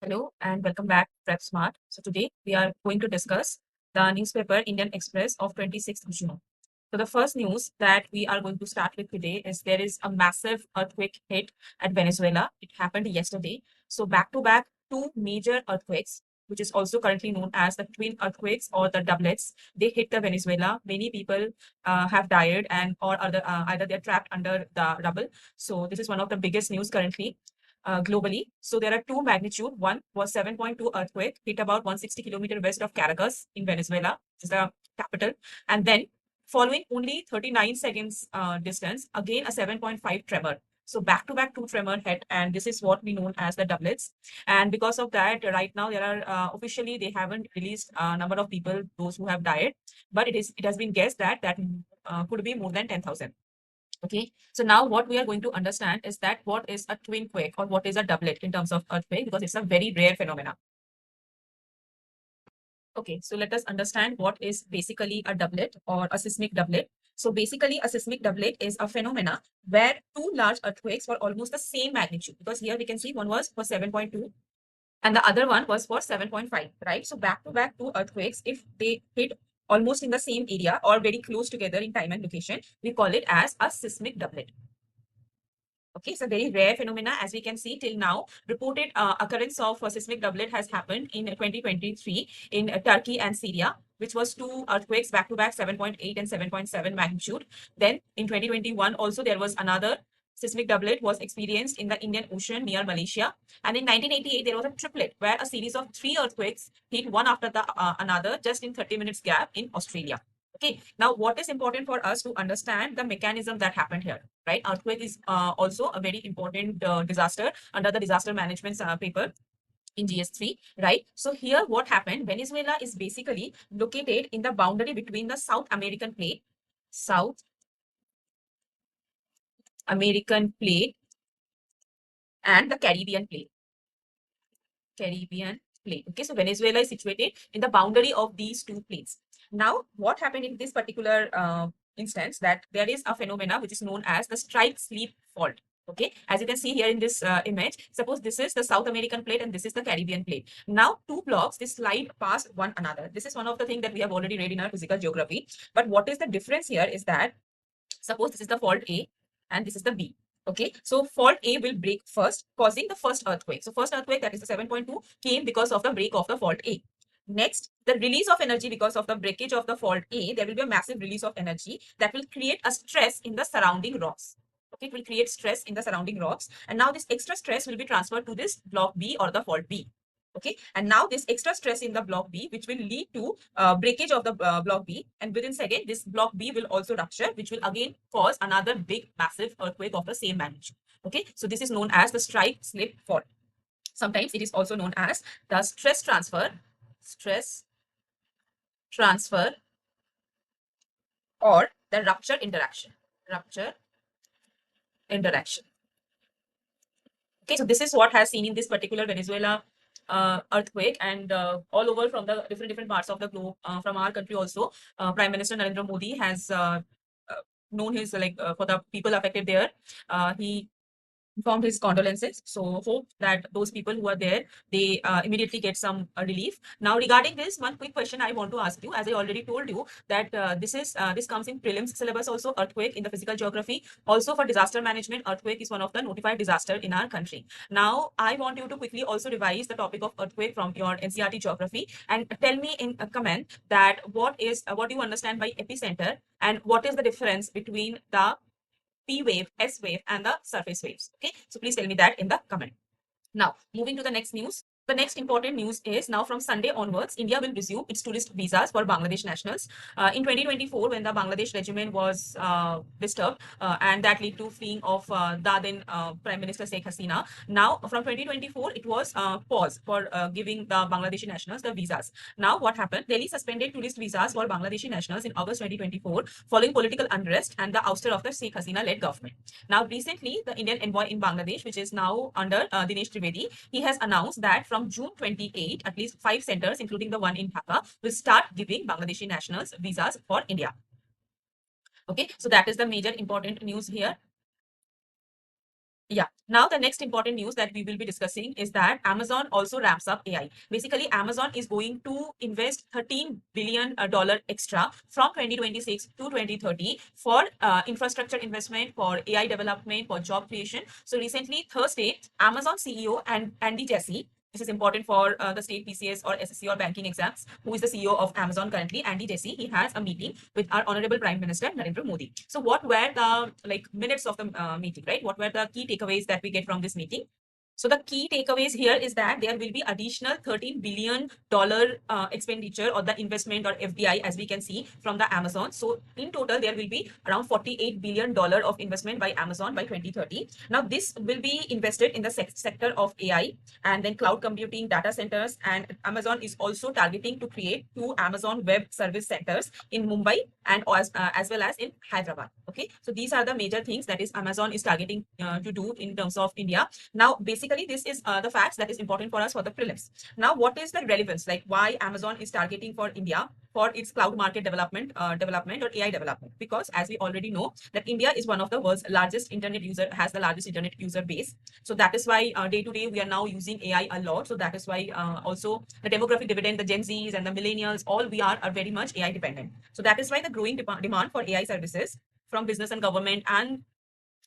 Hello and welcome back to Prep Smart. So today we are going to discuss the newspaper Indian Express of 26th June. So the first news that we are going to start with today is there is a massive earthquake hit at Venezuela. It happened yesterday. So back to back, two major earthquakes, which is also currently known as the twin earthquakes or the doublets. They hit the Venezuela. Many people have died and or other, either they're trapped under the rubble. So this is one of the biggest news currently globally. So there are two magnitude. One was 7.2 earthquake, hit about 160 kilometer west of Caracas in Venezuela, which is the capital. And then following only 39 seconds distance, again a 7.5 tremor. So back-to-back two tremor hit, and this is what we know as the doublets. And because of that, right now there are officially they haven't released a number of people, those who have died, but it has been guessed that could be more than 10,000. Okay, so now what we are going to understand is that what is a twin quake or what is a doublet in terms of earthquake, because it's a very rare phenomena. Okay, so let us understand what is basically a doublet or a seismic doublet. So basically a seismic doublet is a phenomena where two large earthquakes were almost the same magnitude, because here we can see one was for 7.2 and the other one was for 7.5, right? So back to back two earthquakes, if they hit almost in the same area or very close together in time and location, we call it as a seismic doublet. Okay, it's a very rare phenomena. As we can see till now, reported occurrence of a seismic doublet has happened in 2023 in Turkey and Syria, which was two earthquakes back to back 7.8 and 7.7 magnitude. Then in 2021 also there was another seismic doublet was experienced in the Indian Ocean near Malaysia. And in 1988 there was a triplet where a series of three earthquakes hit one after the another just in 30 minutes gap in Australia. Okay, now what is important for us to understand the mechanism that happened here, right? Earthquake is also a very important disaster under the disaster management paper in GS3, right? So here what happened, Venezuela is basically located in the boundary between the South American plate and the Caribbean plate. Okay, so Venezuela is situated in the boundary of these two plates. Now, what happened in this particular instance, that there is a phenomena which is known as the strike slip fault. Okay, as you can see here in this image, suppose this is the South American plate and this is the Caribbean plate. Now, two blocks, they slide past one another. This is one of the things that we have already read in our physical geography. But what is the difference here is that suppose this is the fault A and this is the B. Okay, so fault A will break first, causing the first earthquake. So first earthquake, that is the 7.2, came because of the break of the fault A. Next, the release of energy because of the breakage of the fault A, there will be a massive release of energy that will create a stress in the surrounding rocks. Okay, it will create stress in the surrounding rocks. And now this extra stress will be transferred to this block B or the fault B. Okay, and now this extra stress in the block B, which will lead to breakage of the block B, and within second this block B will also rupture, which will again cause another big massive earthquake of the same magnitude. Okay, so this is known as the strike slip fault. Sometimes it is also known as the stress transfer or the rupture interaction. Okay, so this is what has seen in this particular Venezuela earthquake, and all over from the different parts of the globe, from our country also. Prime Minister Narendra Modi has known his for the people affected there. He informed his condolences. So hope that those people who are there, they immediately get some relief. Now regarding this, one quick question I want to ask you, as I already told you that this comes in prelims syllabus also, earthquake in the physical geography. Also for disaster management, earthquake is one of the notified disaster in our country. Now I want you to quickly also revise the topic of earthquake from your NCERT geography and tell me in a comment that what do you understand by epicenter and what is the difference between the P wave, S wave, and the surface waves. Okay, so please tell me that in the comment. Now, moving to the next news. The next important news is now from Sunday onwards, India will resume its tourist visas for Bangladesh nationals. In 2024, when the Bangladesh regime was disturbed, and that led to freeing of the then Prime Minister Sheikh Hasina. Now, from 2024, it was paused for giving the Bangladeshi nationals the visas. Now, what happened? Delhi suspended tourist visas for Bangladeshi nationals in August 2024 following political unrest and the ouster of the Sheikh Hasina-led government. Now, recently, the Indian envoy in Bangladesh, which is now under Dinesh Trivedi, he has announced that from June 28, at least 5 centers, including the one in Dhaka, will start giving Bangladeshi nationals visas for India. Okay, so that is the major important news here. Yeah. Now, the next important news that we will be discussing is that Amazon also ramps up AI. Basically, Amazon is going to invest $13 billion extra from 2026 to 2030 for infrastructure investment, for AI development, for job creation. So recently, Thursday, Amazon CEO and Andy Jassy, this is important for the state PCS or SSC or banking exams, who is the CEO of Amazon currently, Andy Jassy, he has a meeting with our Honorable Prime Minister Narendra Modi. So what were the minutes of the meeting, right? What were the key takeaways that we get from this meeting? So the key takeaways here is that there will be additional $13 billion expenditure or the investment or FDI, as we can see from the Amazon. So in total, there will be around $48 billion of investment by Amazon by 2030. Now this will be invested in the sector of AI and then cloud computing, data centers, and Amazon is also targeting to create 2 Amazon Web Service centers in Mumbai and as well as in Hyderabad. Okay, so these are the major things that is Amazon is targeting to do in terms of India. Now, basically, this is the facts that is important for us for the prelims. Now, what is the relevance? Like why Amazon is targeting for India for its cloud market development or AI development? Because as we already know that India is one of the world's largest internet user, has the largest internet user base. So that is why day to day we are now using AI a lot. So that is why also the demographic dividend, the Gen Zs and the millennials, all we are very much AI dependent. So that is why the growing demand for AI services from business and government and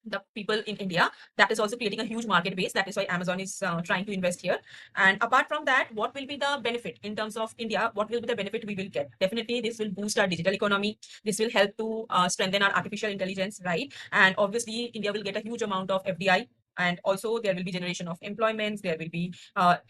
the people in India, that is also creating a huge market base. That is why Amazon is trying to invest here. And apart from that, what will be the benefit in terms of India? What will be the benefit we will get? Definitely, this will boost our digital economy. This will help to strengthen our artificial intelligence, right? And obviously, India will get a huge amount of FDI. And also there will be generation of employments. There will be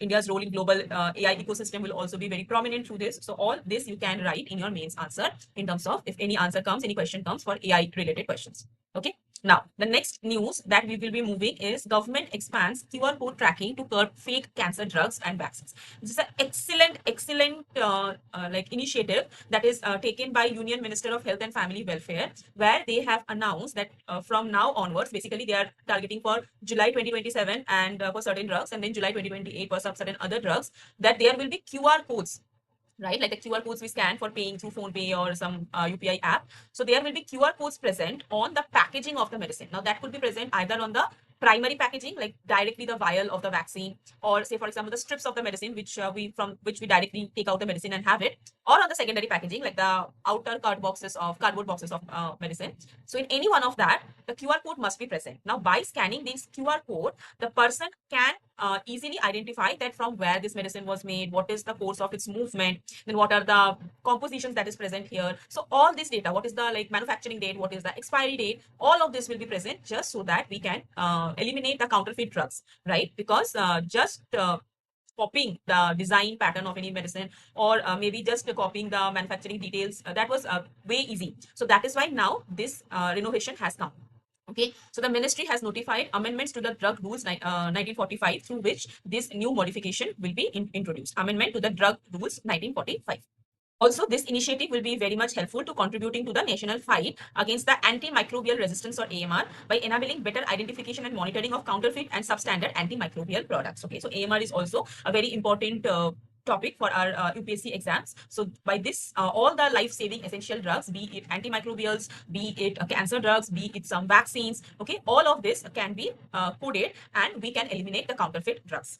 India's role in global AI ecosystem will also be very prominent through this. So all this you can write in your mains answer in terms of if any answer comes, any question comes for AI related questions. Okay. Now, the next news that we will be moving is government expands QR code tracking to curb fake cancer drugs and vaccines. This is an excellent initiative that is taken by Union Minister of Health and Family Welfare, where they have announced that from now onwards, basically they are targeting for July 2027 and for certain drugs, and then July 2028 for some certain other drugs, that there will be QR codes, right? Like the QR codes we scan for paying through phone pay or some UPI app. So there will be QR codes present on the packaging of the medicine. Now that could be present either on the primary packaging, like directly the vial of the vaccine, or say for example the strips of the medicine which we directly take out the medicine and have it, or on the secondary packaging like the outer cardboard boxes of medicine. So in any one of that, the QR code must be present. Now by scanning this QR code, the person can easily identify that from where this medicine was made, what is the course of its movement, then what are the compositions that is present here. So all this data, what is the manufacturing date, what is the expiry date, all of this will be present just so that we can eliminate the counterfeit drugs, right? Because just copying the design pattern of any medicine or maybe just copying the manufacturing details, that was way easy. So that is why now this renovation has come. Okay, so the ministry has notified amendments to the drug rules 1945, through which this new modification will be introduced. Amendment to the drug rules 1945. Also, this initiative will be very much helpful to contributing to the national fight against the antimicrobial resistance or AMR by enabling better identification and monitoring of counterfeit and substandard antimicrobial products. Okay, so AMR is also a very important topic for our UPSC exams. So by this, all the life-saving essential drugs, be it antimicrobials, be it cancer drugs, be it some vaccines, okay, all of this can be coded and we can eliminate the counterfeit drugs.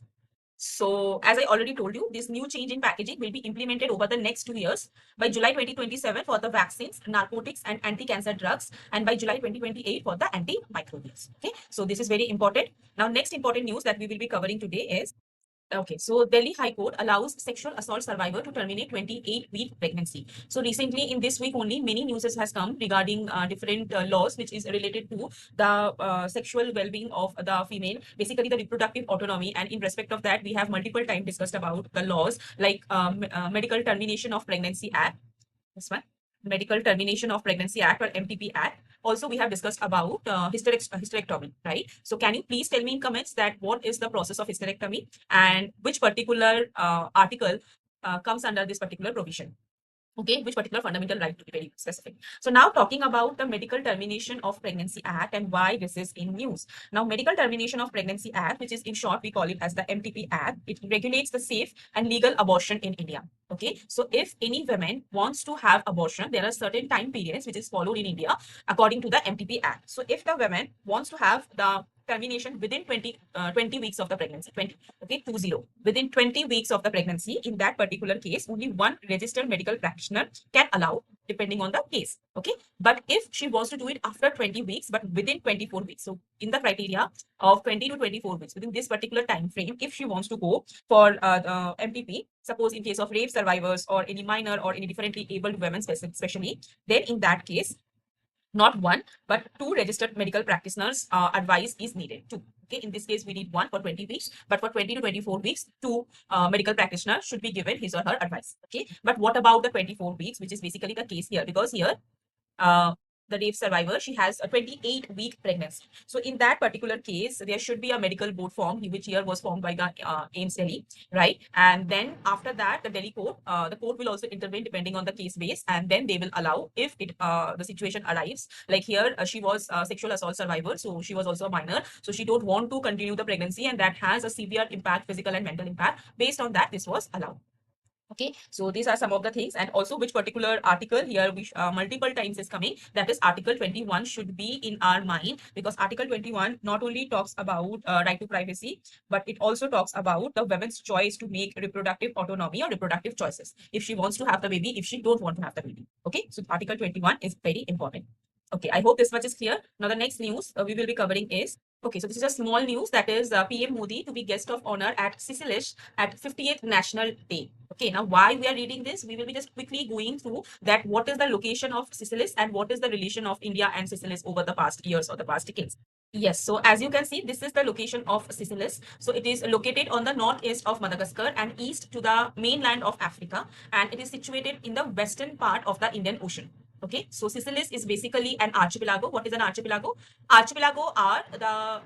So as I already told you, this new change in packaging will be implemented over the next 2 years by July 2027 for the vaccines, narcotics and anti-cancer drugs, and by July 2028 for the antimicrobials. Okay, so this is very important. Now, next important news that we will be covering today is, okay, so Delhi High Court allows sexual assault survivor to terminate 28-week pregnancy. So recently in this week only, many news has come regarding different laws which is related to the sexual well-being of the female, basically the reproductive autonomy. And in respect of that, we have multiple times discussed about the laws like Medical Termination of Pregnancy Act. This one. Medical Termination of Pregnancy Act or MTP Act. Also, we have discussed about hysterectomy, right? So can you please tell me in comments that what is the process of hysterectomy and which particular article comes under this particular provision? Okay, which particular fundamental right, to be very specific. So now talking about the Medical Termination of Pregnancy Act and why this is in news. Now, Medical Termination of Pregnancy Act, which is in short we call it as the MTP Act, it regulates the safe and legal abortion in India. Okay, so if any woman wants to have abortion, there are certain time periods which is followed in India according to the MTP Act. So if the woman wants to have the termination within 20 weeks of the pregnancy. 20, okay, 20. Within 20 weeks of the pregnancy, in that particular case, only one registered medical practitioner can allow, depending on the case. Okay, but if she wants to do it after 20 weeks, but within 24 weeks, so in the criteria of 20 to 24 weeks, within this particular time frame, if she wants to go for MPP, suppose in case of rape survivors or any minor or any differently abled women especially, then in that case, not one, but two registered medical practitioners advice is needed. Two. Okay, in this case, we need one for 20 weeks, but for 20 to 24 weeks, two medical practitioners should be given his or her advice. Okay, but what about the 24 weeks, which is basically the case here? Because here, the rape survivor, she has a 28-week pregnancy. So in that particular case, there should be a medical board formed, which here was formed by the AIMS Delhi, right? And then after that, the Delhi court, the court will also intervene depending on the case base, and then they will allow if it the situation arrives. Like here, she was a sexual assault survivor, so she was also a minor, so she don't want to continue the pregnancy, and that has a severe impact, physical and mental impact. Based on that, this was allowed. Okay, so these are some of the things, and also which particular article here which multiple times is coming, that is article 21 should be in our mind, because article 21 not only talks about right to privacy, but it also talks about the woman's choice to make reproductive autonomy or reproductive choices, if she wants to have the baby, if she don't want to have the baby. Okay, so article 21 is very important. Okay, I hope this much is clear. Now the next news we will be covering is, okay, so this is a small news, that is PM Modi to be guest of honor at Sicily at 50th National Day. Okay, now why we are reading this, we will be just quickly going through that what is the location of Sicily and what is the relation of India and Sicily over the past years or the past decades. Yes, so as you can see, this is the location of Sicily. So it is located on the northeast of Madagascar and east to the mainland of Africa, and it is situated in the western part of the Indian Ocean. Okay, so Sicily is basically an archipelago. What is an archipelago? Archipelago are the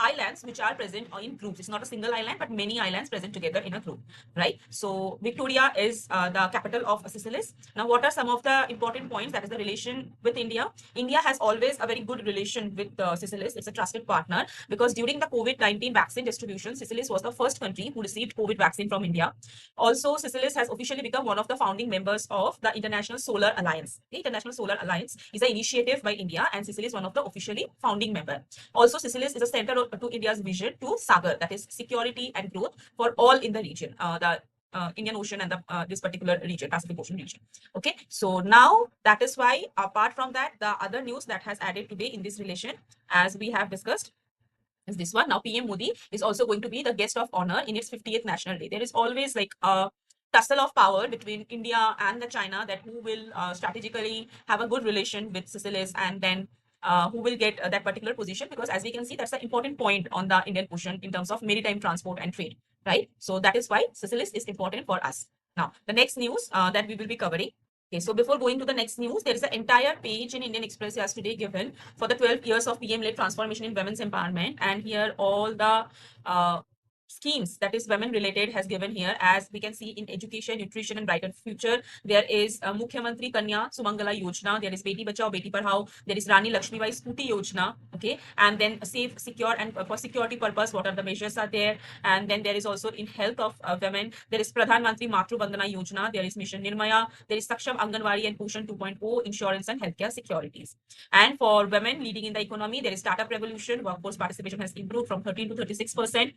islands which are present in groups. It's not a single island, but many islands present together in a group, right? So Victoria is the capital of Sicily. Now, what are some of the important points? That is the relation with India. India has always a very good relation with Sicily. It's a trusted partner, because during the COVID-19 vaccine distribution, Sicily was the first country who received COVID vaccine from India. Also, Sicily has officially become one of the founding members of the International Solar Alliance. The International Solar Alliance is an initiative by India, and Sicily is one of the officially founding member. Also, Sicily is a center to India's vision to Sagar, that is security and growth for all in the region, the Indian Ocean and the this particular region, Pacific Ocean region. Okay, so now that is why, apart from that, the other news that has added today in this relation, as we have discussed, is this one. Now, PM Modi is also going to be the guest of honor in its 50th National Day. There is always like a tussle of power between India and the China, that who will strategically have a good relation with Sicily, and then who will get that particular position, because as we can see, that's an important point on the Indian Ocean in terms of maritime transport and trade, right? So that is why Sicily is important for us. Now, the next news that we will be covering. Okay, so before going to the next news, there is an entire page in Indian Express yesterday given for the 12 years of PM-led transformation in women's empowerment, and here all the schemes that is women related has given here. As we can see, in education, nutrition and brighter future, there is Mukhyamantri Kanya Sumangala Yojana, there is Beti Bachao Beti Padhao, there is Rani Lakshmibai Scooty Yojana, okay, and then safe, secure, and for security purpose, what are the measures are there? And then there is also in health of women, there is Pradhan Mantri Matru Bandhana Yojana, there is Mission Nirmaya, there is Saksham Anganwadi and Poshan 2.0, insurance and healthcare securities. And for women leading in the economy, there is startup revolution, workforce participation has improved from 13 to 36%.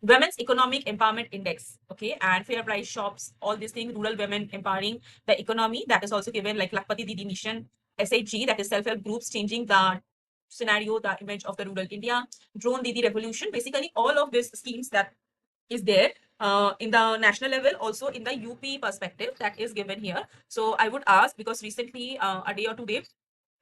Women's Economic Empowerment Index, okay, and fair price shops, all these things, rural women empowering the economy, that is also given, like Lakpati Didi Mission, SHG, that is self-help groups changing the scenario, the image of the rural India, Drone Didi Revolution, basically all of these schemes that is there in the national level, also in the UP perspective that is given here. So I would ask, because recently a day or 2 days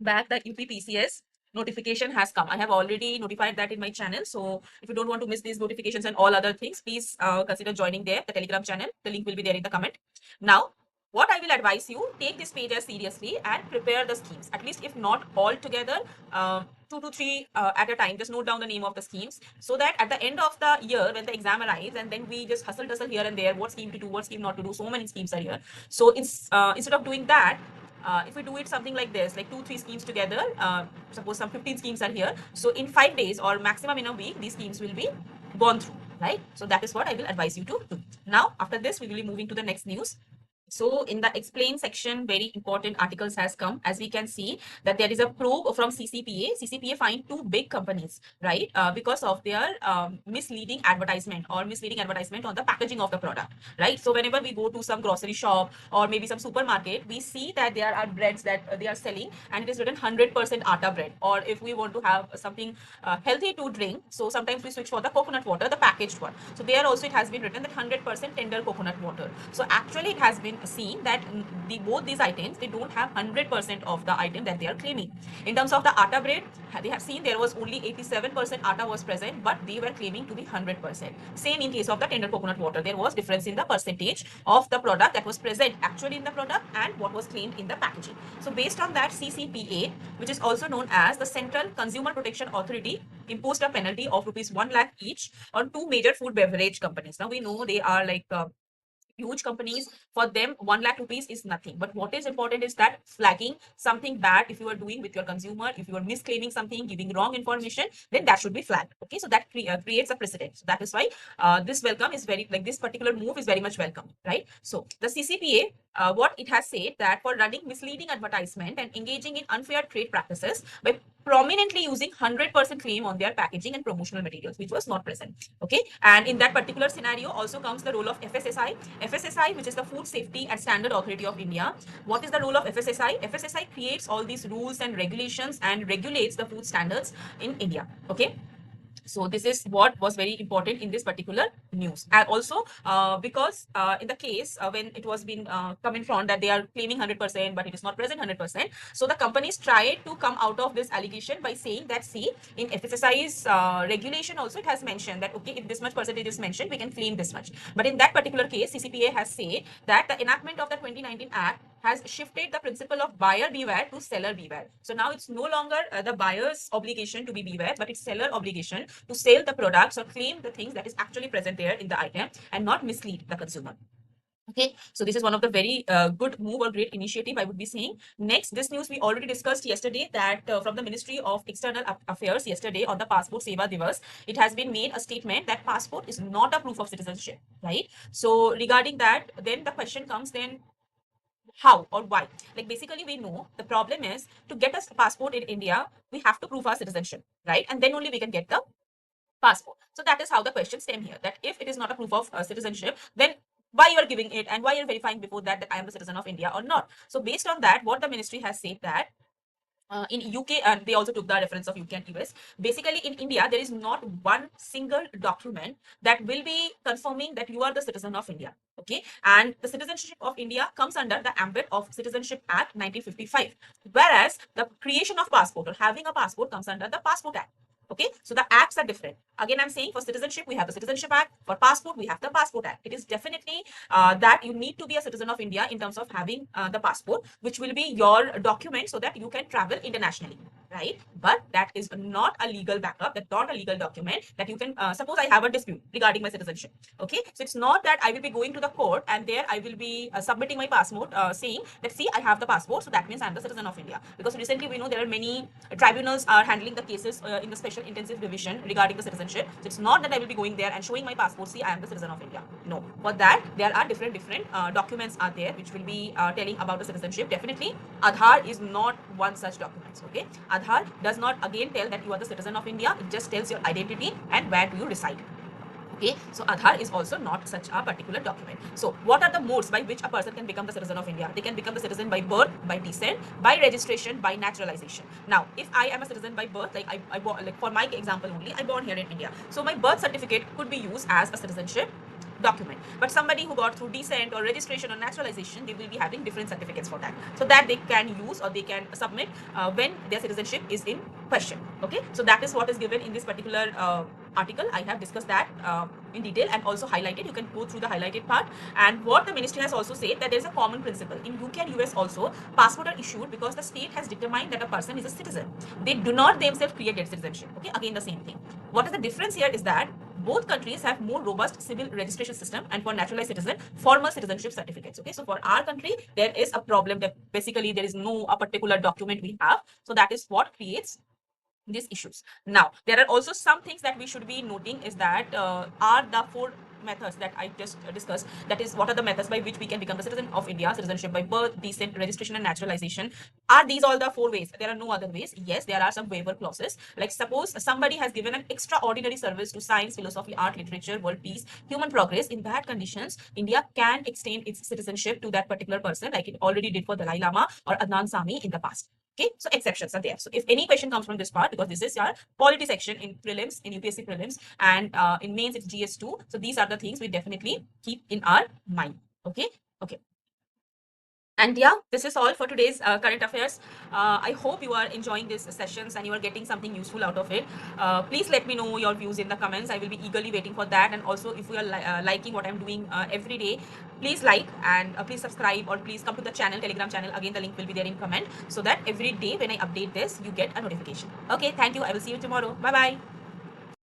back, the UPPSC notification has come. I have already notified that in my channel. So if you don't want to miss these notifications and all other things, please consider joining there, the Telegram channel. The link will be there in the comment. Now, what I will advise you, take this page as seriously and prepare the schemes. At least if not all together, 2 to 3 at a time. Just note down the name of the schemes, so that at the end of the year, when the exam arrives, and then we just hustle tussle here and there, what scheme to do, what scheme not to do. So many schemes are here. So instead of doing that, if we do it something like this, like 2-3 schemes together, suppose some 15 schemes are here. So in 5 days or maximum in a week, these schemes will be gone through, right? So that is what I will advise you to do. Now, after this, we will be moving to the next news. So in the explain section, very important articles has come. As we can see that there is a probe from CCPA. CCPA find two big companies, right? Because of their misleading advertisement or misleading advertisement on the packaging of the product, right? So whenever we go to some grocery shop or maybe some supermarket, we see that there are breads that they are selling and it is written 100% atta bread. Or if we want to have something healthy to drink, so sometimes we switch for the coconut water, the packaged one. So there also it has been written that 100% tender coconut water. So actually it has been seen that both these items, they don't have 100% of the item that they are claiming. In terms of the atta bread, they have seen there was only 87% atta was present, but they were claiming to be 100%. Same in case of the tender coconut water, there was difference in the percentage of the product that was present actually in the product and what was claimed in the packaging. So based on that, CCPA, which is also known as the Central Consumer Protection Authority, imposed a penalty of ₹1 lakh each on two major food beverage companies. Now we know they are like huge companies. For them, 1 lakh rupees is nothing. But what is important is that flagging something bad, if you are doing with your consumer, if you are misclaiming something, giving wrong information, then that should be flagged. Okay, so that creates a precedent. So that is why this welcome is very, like this particular move is very much welcome, right? So the CCPA, what it has said that for running misleading advertisement and engaging in unfair trade practices by prominently using 100% claim on their packaging and promotional materials, which was not present. Okay, and in that particular scenario also comes the role of FSSI. FSSI, which is the Food Safety and Standard Authority of India. What is the role of FSSI? FSSI creates all these rules and regulations and regulates the food standards in India. Okay. So this is what was very important in this particular news. And also because in the case when it was been coming from that they are claiming 100% but it is not present 100%, so the companies tried to come out of this allegation by saying that, see, in FSSI's regulation also it has mentioned that okay, if this much percentage is mentioned, we can claim this much. But in that particular case, CCPA has said that the enactment of the 2019 Act has shifted the principle of buyer beware to seller beware. So now it's no longer the buyer's obligation to be beware, but it's seller obligation to sell the products or claim the things that is actually present there in the item and not mislead the consumer. Okay, so this is one of the very good move or great initiative, I would be saying. Next, this news we already discussed yesterday that from the Ministry of External Affairs yesterday on the Passport Seva Divas, it has been made a statement that passport is not a proof of citizenship, right? So regarding that, then the question comes then, how or why? Like basically we know the problem is to get a passport in India, we have to prove our citizenship, right? And then only we can get the passport. So that is how the question stem here, that if it is not a proof of citizenship, then why you are giving it and why you're verifying before that I am a citizen of India or not. So based on that, what the ministry has said that in UK, and they also took the reference of UK and US. Basically, in India, there is not one single document that will be confirming that you are the citizen of India. Okay, and the citizenship of India comes under the ambit of Citizenship Act 1955, whereas the creation of passport or having a passport comes under the Passport Act. Okay, so the acts are different. Again, I'm saying for citizenship, we have the Citizenship Act. For passport, we have the Passport Act. It is definitely that you need to be a citizen of India in terms of having the passport, which will be your document so that you can travel internationally, right? But that is not a legal backup. That's not a legal document that you can, suppose I have a dispute regarding my citizenship. Okay, so it's not that I will be going to the court and there I will be submitting my passport saying that, see, I have the passport, so that means I'm the citizen of India. Because recently we know there are many tribunals are handling the cases in the special intensive division regarding the citizenship. So it's not that I will be going there and showing my passport, see, I am the citizen of India. No, for that there are different documents are there which will be telling about the citizenship. Definitely Aadhaar is not one such document. Okay, Aadhaar does not again tell that you are the citizen of India. It just tells your identity and where do you reside. Okay, so Aadhaar is also not such a particular document. So what are the modes by which a person can become the citizen of India? They can become the citizen by birth, by descent, by registration, by naturalization. Now, if I am a citizen by birth, like I like for my example only, I born here in India. So my birth certificate could be used as a citizenship document. But somebody who got through descent or registration or naturalization, they will be having different certificates for that. So that they can use or they can submit when their citizenship is in question. Okay, so that is what is given in this particular article. I have discussed that in detail and also highlighted. You can go through the highlighted part. And what the ministry has also said that there is a common principle in UK and US also. Passport are issued because the state has determined that a person is a citizen. They do not themselves create their citizenship. Okay, again the same thing. What is the difference here is that both countries have more robust civil registration system, and for naturalized citizen, formal citizenship certificates. Okay, so for our country, there is a problem that basically there is no a particular document we have. So that is what creates these issues. Now, there are also some things that we should be noting is that are the four methods that I just discussed, that is, what are the methods by which we can become the citizen of India, citizenship by birth, descent, registration, and naturalization. Are these all the 4 ways? There are no other ways. Yes, there are some waiver clauses. Like suppose somebody has given an extraordinary service to science, philosophy, art, literature, world peace, human progress. In that conditions, India can extend its citizenship to that particular person, like it already did for Dalai Lama or Adnan Sami in the past. Okay, so exceptions are there. So if any question comes from this part, because this is your polity section in prelims, in UPSC prelims, and in mains it's GS2. So these are the things we definitely keep in our mind. Okay, okay. And yeah, this is all for today's current affairs. I hope you are enjoying these sessions and you are getting something useful out of it. Please let me know your views in the comments. I will be eagerly waiting for that. And also, if you are liking what I'm doing every day, please like and please subscribe, or please come to the channel, Telegram channel. Again, the link will be there in comment, so that every day when I update this, you get a notification. Okay, thank you. I will see you tomorrow. Bye bye.